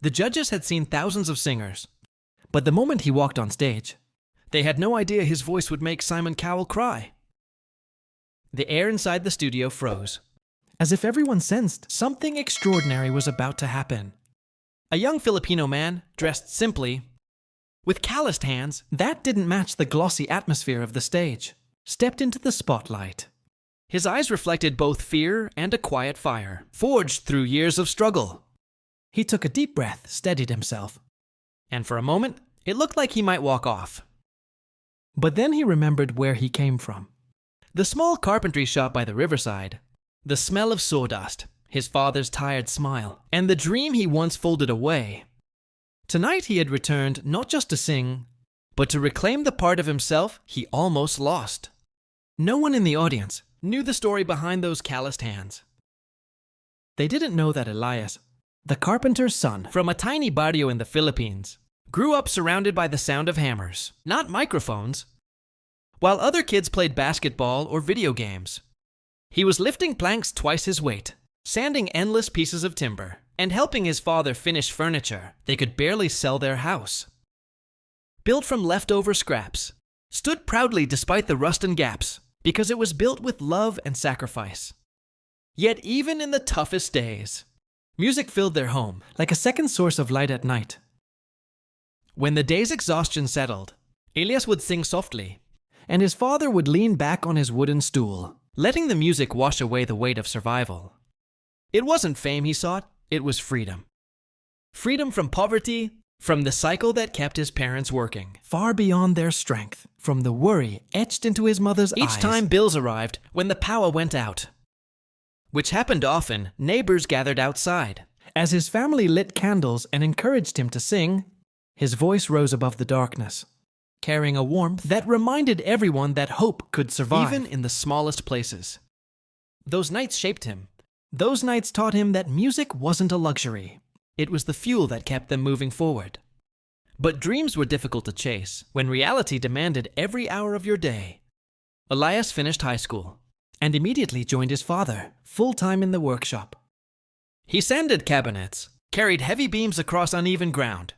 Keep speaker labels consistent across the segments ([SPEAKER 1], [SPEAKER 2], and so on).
[SPEAKER 1] The judges had seen thousands of singers, but the moment he walked on stage, they had no idea his voice would make Simon Cowell cry. The air inside the studio froze, as if everyone sensed something extraordinary was about to happen. A young Filipino man, dressed simply, with calloused hands that didn't match the glossy atmosphere of the stage, stepped into the spotlight. His eyes reflected both fear and a quiet fire, forged through years of struggle. He took a deep breath, steadied himself, and for a moment, it looked like he might walk off. But then he remembered where he came from. The small carpentry shop by the riverside, the smell of sawdust, his father's tired smile, and the dream he once folded away. Tonight he had returned not just to sing, but to reclaim the part of himself he almost lost. No one in the audience knew the story behind those calloused hands. They didn't know that Elias, the carpenter's son from a tiny barrio in the Philippines, grew up surrounded by the sound of hammers, not microphones. While other kids played basketball or video games, he was lifting planks twice his weight, sanding endless pieces of timber, and helping his father finish furniture they could barely sell their house. Built from leftover scraps, stood proudly despite the rust and gaps, because it was built with love and sacrifice. Yet even in the toughest days, music filled their home like a second source of light at night. When the day's exhaustion settled, Elias would sing softly, and his father would lean back on his wooden stool, letting the music wash away the weight of survival. It wasn't fame he sought, it was freedom. Freedom from poverty, from the cycle that kept his parents working, far beyond their strength, from the worry etched into his mother's eyes. Each time bills arrived, when the power went out, which happened often, neighbors gathered outside. As his family lit candles and encouraged him to sing, his voice rose above the darkness, carrying a warmth that reminded everyone that hope could survive, even in the smallest places. Those nights shaped him. Those nights taught him that music wasn't a luxury. It was the fuel that kept them moving forward. But dreams were difficult to chase when reality demanded every hour of your day. Elias finished high school and immediately joined his father, full-time in the workshop. He sanded cabinets, carried heavy beams across uneven ground,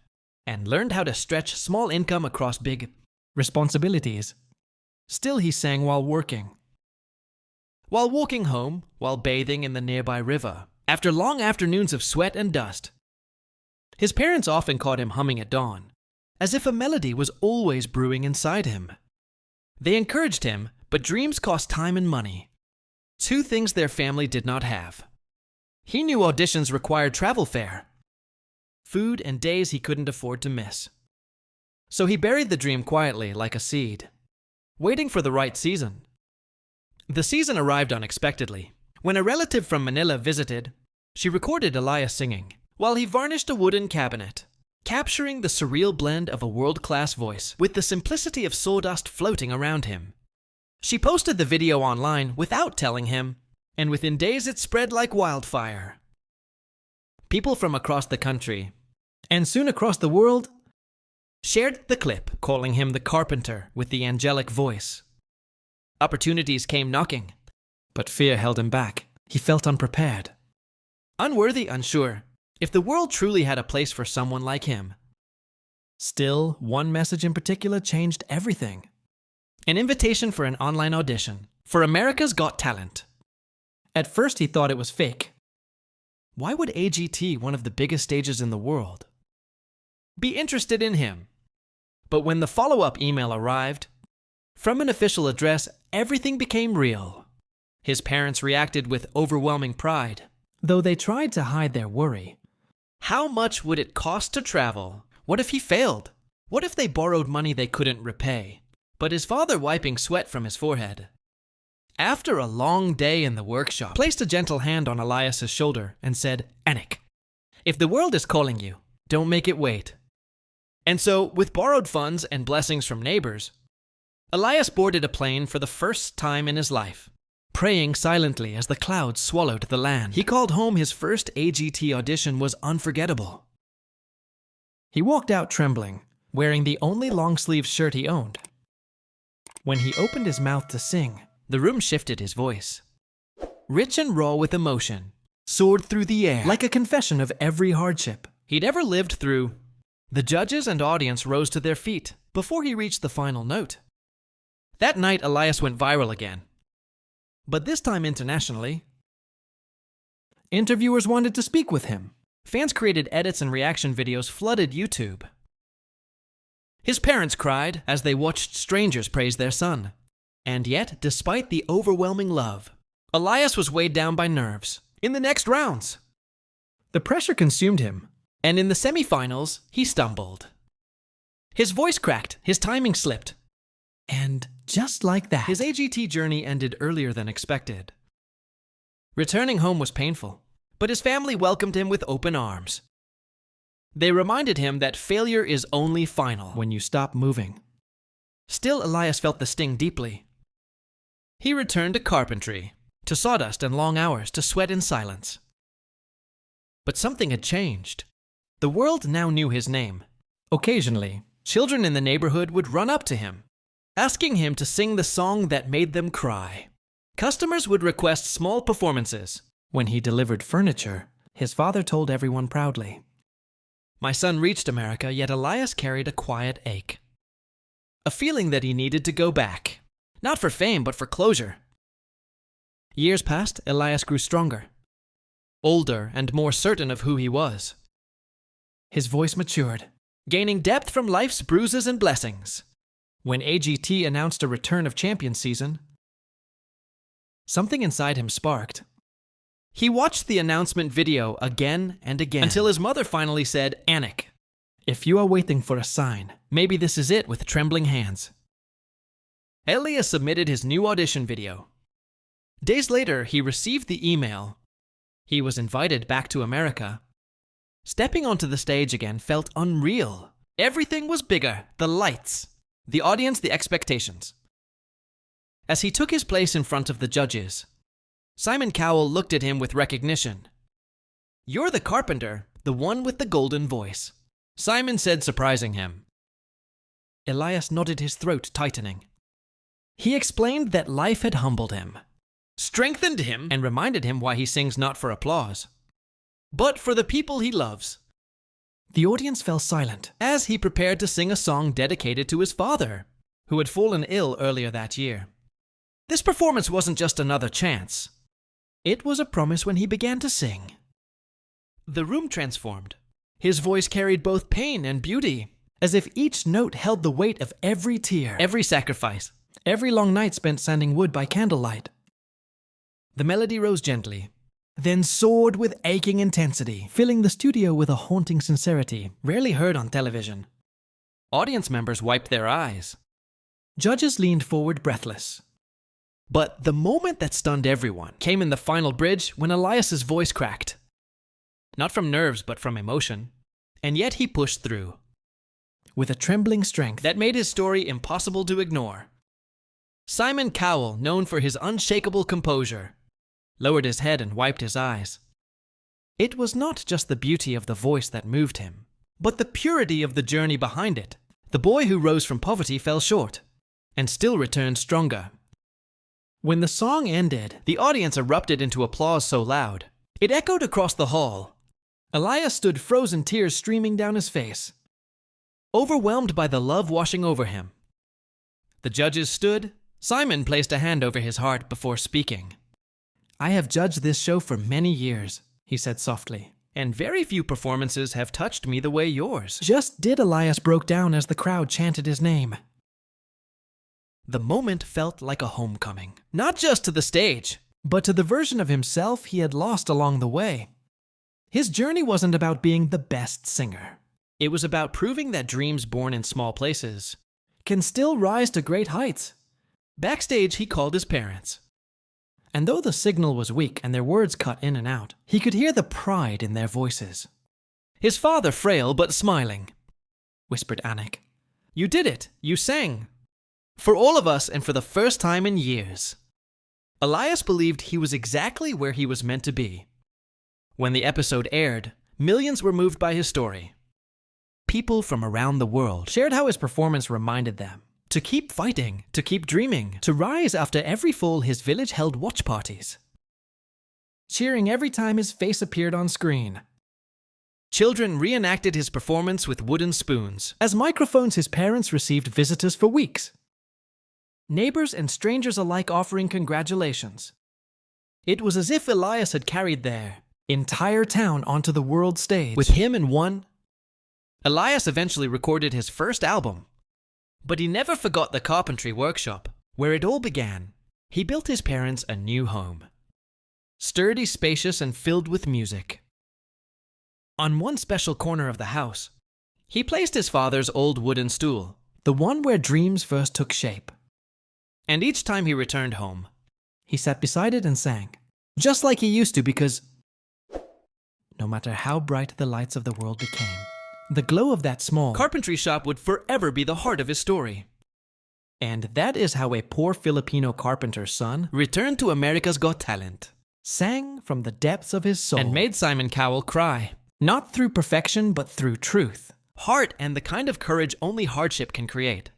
[SPEAKER 1] and learned how to stretch small income across big responsibilities. Still, he sang while working. While walking home, while bathing in the nearby river, after long afternoons of sweat and dust. His parents often caught him humming at dawn, as if a melody was always brewing inside him. They encouraged him, but dreams cost time and money. Two things their family did not have. He knew auditions required travel fare, food, and days he couldn't afford to miss. So he buried the dream quietly like a seed, waiting for the right season. The season arrived unexpectedly. When a relative from Manila visited, she recorded Elias singing, while he varnished a wooden cabinet, capturing the surreal blend of a world-class voice with the simplicity of sawdust floating around him. She posted the video online without telling him, and within days it spread like wildfire. People from across the country, and soon across the world, shared the clip, calling him the carpenter with the angelic voice. Opportunities came knocking, but fear held him back. He felt unprepared. Unworthy, unsure, if the world truly had a place for someone like him. Still, one message in particular changed everything. An invitation for an online audition for America's Got Talent. At first he thought it was fake. Why would AGT, one of the biggest stages in the world, be interested in him? But when the follow-up email arrived, from an official address, everything became real. His parents reacted with overwhelming pride, though they tried to hide their worry. How much would it cost to travel? What if he failed? What if they borrowed money they couldn't repay? But his father, wiping sweat from his forehead, after a long day in the workshop, placed a gentle hand on Elias's shoulder and said, "Anik, if the world is calling you, don't make it wait." And so, with borrowed funds and blessings from neighbors, Elias boarded a plane for the first time in his life, praying silently as the clouds swallowed the land. He called home his first AGT audition was unforgettable. He walked out trembling, wearing the only long-sleeve shirt he owned. When he opened his mouth to sing, the room shifted his voice. Rich and raw with emotion, soared through the air like a confession of every hardship, he'd ever lived through. The judges and audience rose to their feet before he reached the final note. That night, Elias went viral again, but this time internationally. Interviewers wanted to speak with him. Fans created edits and reaction videos flooded YouTube. His parents cried as they watched strangers praise their son. And yet, despite the overwhelming love, Elias was weighed down by nerves in the next rounds. The pressure consumed him, and in the semifinals, he stumbled. His voice cracked, his timing slipped, and just like that, his AGT journey ended earlier than expected. Returning home was painful, but his family welcomed him with open arms. They reminded him that failure is only final when you stop moving. Still, Elias felt the sting deeply. He returned to carpentry, to sawdust and long hours, to sweat in silence. But something had changed. The world now knew his name. Occasionally, children in the neighborhood would run up to him, asking him to sing the song that made them cry. Customers would request small performances. When he delivered furniture, his father told everyone proudly, "My son reached America, yet Elias carried a quiet ache. A feeling that he needed to go back. Not for fame, but for closure." Years passed, Elias grew stronger, older and more certain of who he was. His voice matured, gaining depth from life's bruises and blessings. When AGT announced a return of champion season, something inside him sparked. He watched the announcement video again and again until his mother finally said, "Anik, if you are waiting for a sign, maybe this is it," with trembling hands. Elias submitted his new audition video. Days later, he received the email. He was invited back to America. Stepping onto the stage again felt unreal. Everything was bigger: the lights, the audience, the expectations. As he took his place in front of the judges, Simon Cowell looked at him with recognition. "You're the carpenter, the one with the golden voice," Simon said, surprising him. Elias nodded, his throat tightening. He explained that life had humbled him, strengthened him, and reminded him why he sings not for applause, but for the people he loves. The audience fell silent as he prepared to sing a song dedicated to his father, who had fallen ill earlier that year. This performance wasn't just another chance. It was a promise when he began to sing. The room transformed. His voice carried both pain and beauty, as if each note held the weight of every tear, every sacrifice, every long night spent sanding wood by candlelight. The melody rose gently, then soared with aching intensity, filling the studio with a haunting sincerity rarely heard on television. Audience members wiped their eyes. Judges leaned forward breathless. But the moment that stunned everyone came in the final bridge when Elias's voice cracked. Not from nerves, but from emotion. And yet he pushed through, with a trembling strength that made his story impossible to ignore. Simon Cowell, known for his unshakable composure, lowered his head and wiped his eyes. It was not just the beauty of the voice that moved him, but the purity of the journey behind it. The boy who rose from poverty fell short, and still returned stronger. When the song ended, the audience erupted into applause so loud, it echoed across the hall. Elias stood, frozen, tears streaming down his face, overwhelmed by the love washing over him. The judges stood. Simon placed a hand over his heart before speaking. "I have judged this show for many years," he said softly, "and very few performances have touched me the way yours." Just did. Elias broke down as the crowd chanted his name. The moment felt like a homecoming, not just to the stage, but to the version of himself he had lost along the way. His journey wasn't about being the best singer. It was about proving that dreams born in small places can still rise to great heights. Backstage, he called his parents. And though the signal was weak and their words cut in and out, he could hear the pride in their voices. His father, frail but smiling, whispered, "Anik, you did it. You sang. For all of us and for the first time in years." Elias believed he was exactly where he was meant to be. When the episode aired, millions were moved by his story. People from around the world shared how his performance reminded them to keep fighting, to keep dreaming, to rise. After every fall, his village held watch parties, cheering every time his face appeared on screen. Children reenacted his performance with wooden spoons. As microphones, his parents received visitors for weeks. Neighbors and strangers alike offering congratulations. It was as if Elias had carried their entire town onto the world stage with him in one. Elias eventually recorded his first album, but he never forgot the carpentry workshop where it all began. He built his parents a new home, sturdy, spacious, and filled with music. On one special corner of the house, he placed his father's old wooden stool, the one where dreams first took shape. And each time he returned home, he sat beside it and sang, just like he used to, because no matter how bright the lights of the world became, the glow of that small carpentry shop would forever be the heart of his story. And that is how a poor Filipino carpenter's son returned to America's Got Talent, sang from the depths of his soul, and made Simon Cowell cry. Not through perfection, but through truth, heart, and the kind of courage only hardship can create.